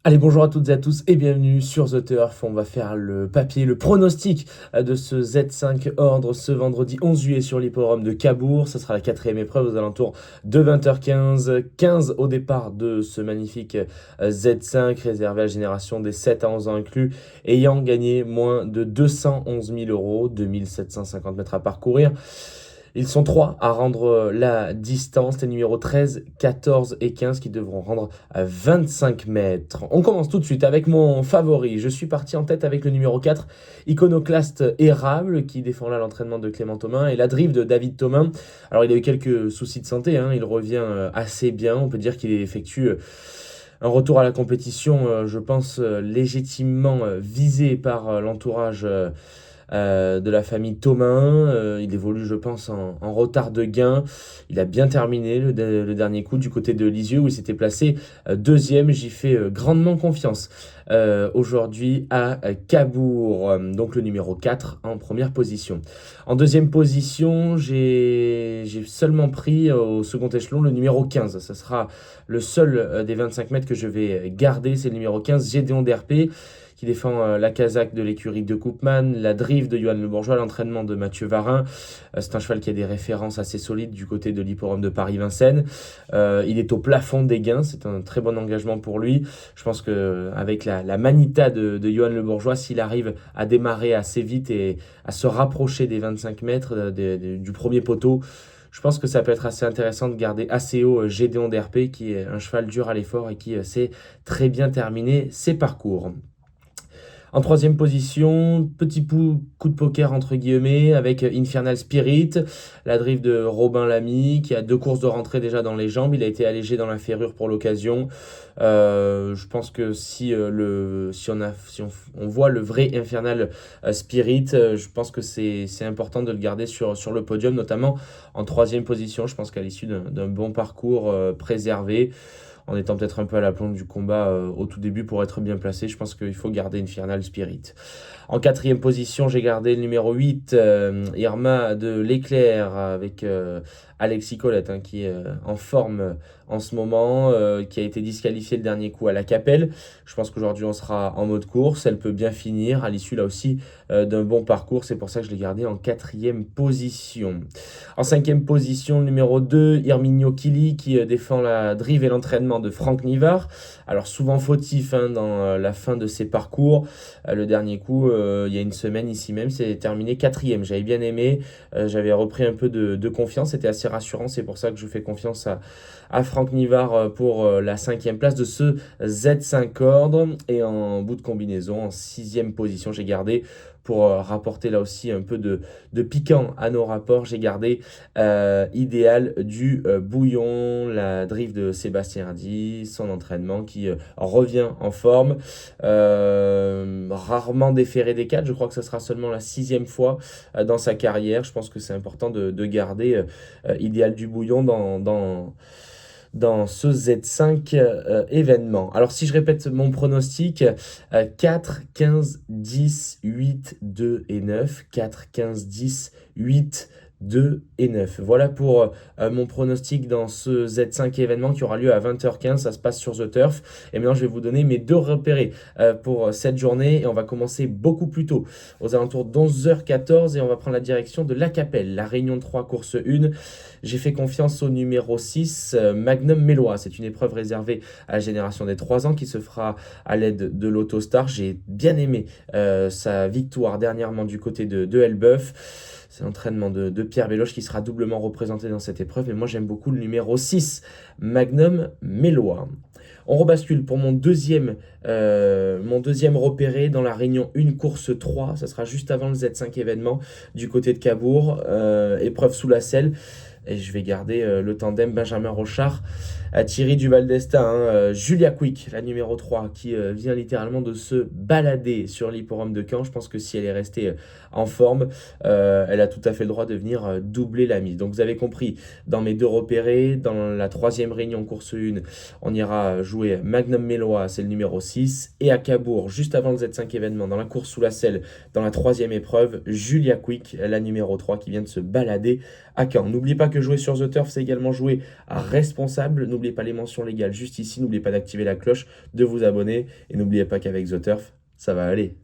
Allez, bonjour à toutes et à tous et bienvenue sur The Turf. On va faire le papier, le pronostic de ce Z5 Ordre ce vendredi 11 juillet sur l'hipporome de Cabourg. Ce sera la quatrième épreuve aux alentours de 20h15. 15 au départ de ce magnifique Z5 réservé à la génération des 7 à 11 ans inclus, ayant gagné moins de 211 000 euros, 2750 mètres à parcourir. Ils sont trois à rendre la distance, les numéros 13, 14 et 15 qui devront rendre à 25 mètres. On commence tout de suite avec mon favori. Je suis parti en tête avec le numéro 4, Iconoclaste Érable, qui défend là l'entraînement de Clément Thomain, et la drive de David Thomain. Alors il a eu quelques soucis de santé, il revient assez bien. On peut dire qu'il effectue un retour à la compétition, je pense, légitimement visé par l'entourage de la famille Thomain. Il évolue, je pense, en retard de gain. Il a bien terminé le dernier coup du côté de Lisieux où il s'était placé deuxième. J'y fais grandement confiance aujourd'hui à Cabourg. Donc le numéro 4 en première position. En deuxième position, j'ai seulement pris au second échelon le numéro 15. Ça sera le seul des 25 mètres que je vais garder. C'est le numéro 15, Gédéon d'RP, qui défend la casaque de l'écurie de Koopman, la drive de Johan Le Bourgeois, l'entraînement de Mathieu Varin. C'est un cheval qui a des références assez solides du côté de l'hipporome de Paris-Vincennes. Il est au plafond des gains, c'est un très bon engagement pour lui. Je pense qu'avec la manita de Johan Le Bourgeois, s'il arrive à démarrer assez vite et à se rapprocher des 25 mètres du premier poteau, je pense que ça peut être assez intéressant de garder assez haut Gédéon d'RP, qui est un cheval dur à l'effort et qui sait très bien terminer ses parcours. En troisième position, coup de poker entre guillemets avec Infernal Spirit, la drive de Robin Lamy qui a deux courses de rentrée déjà dans les jambes. Il a été allégé dans la ferrure pour l'occasion. Je pense que si on voit le vrai Infernal Spirit, je pense que c'est important de le garder sur le podium, notamment en troisième position. Je pense qu'à l'issue d'un bon parcours préservé, en étant peut-être un peu à la plombe du combat au tout début pour être bien placé. Je pense qu'il faut garder Infernal Spirit. En quatrième position, j'ai gardé le numéro 8, Irma de l'Éclair, avec Alexis Colette, qui est en forme en ce moment, qui a été disqualifié le dernier coup à la Capelle. Je pense qu'aujourd'hui, on sera en mode course. Elle peut bien finir à l'issue, là aussi, d'un bon parcours. C'est pour ça que je l'ai gardé en quatrième position. En cinquième position, le numéro 2, Irminio Kili, qui défend la drive et l'entraînement de Franck Nivard. Alors souvent fautif dans la fin de ses parcours. Le dernier coup, il y a une semaine ici même, c'est terminé quatrième. J'avais bien aimé, j'avais repris un peu de confiance, c'était assez rassurant. C'est pour ça que je fais confiance à Franck Nivard pour la cinquième place de ce Z5 Ordre. Et en bout de combinaison, en sixième position, j'ai gardé, pour rapporter là aussi un peu de piquant à nos rapports, j'ai gardé Idéal du Bouillon, la drive de Sébastien Hardy, son entraînement qui revient en forme. Rarement déféré des 4, je crois que ce sera seulement la sixième fois dans sa carrière. Je pense que c'est important de garder Idéal du Bouillon dans ce Z5 événement. Alors si je répète mon pronostic, 4, 15, 10, 8, 2 et 9. 4, 15, 10, 8, 2 et 9. Voilà pour mon pronostic dans ce Z5 événement qui aura lieu à 20h15. Ça se passe sur The Turf. Et maintenant, je vais vous donner mes deux repérés pour cette journée. Et on va commencer beaucoup plus tôt, aux alentours d'11h14. Et on va prendre la direction de La Capelle, la Réunion 3, course 1. J'ai fait confiance au numéro 6, Magnum Mélois. C'est une épreuve réservée à la génération des 3 ans qui se fera à l'aide de l'Autostar. J'ai bien aimé sa victoire dernièrement du côté de Elbeuf. C'est l'entraînement de Pierre Béloche qui sera doublement représenté dans cette épreuve. Et moi, j'aime beaucoup le numéro 6, Magnum Mélois. On rebascule pour mon deuxième repéré dans la Réunion 1, course 3. Ça sera juste avant le Z5 événement du côté de Cabourg. Épreuve sous la selle. Et je vais garder le tandem Benjamin Rochard, Thierry Duval d'Estaing, Julia Quick, la numéro 3, qui vient littéralement de se balader sur l'hipporome de Caen. Je pense que si elle est restée en forme, elle a tout à fait le droit de venir doubler la mise. Donc vous avez compris, dans mes deux repérés, dans la troisième réunion course 1, on ira jouer Magnum Mélois, c'est le numéro 6, et à Cabourg, juste avant le Z5 événement, dans la course sous la selle, dans la troisième épreuve, Julia Quick, la numéro 3, qui vient de se balader à Caen. N'oubliez pas que jouer sur The Turf, c'est également jouer à responsable. N'oubliez N'oubliez pas les mentions légales juste ici. N'oubliez pas d'activer la cloche, de vous abonner. Et n'oubliez pas qu'avec The Turf, ça va aller.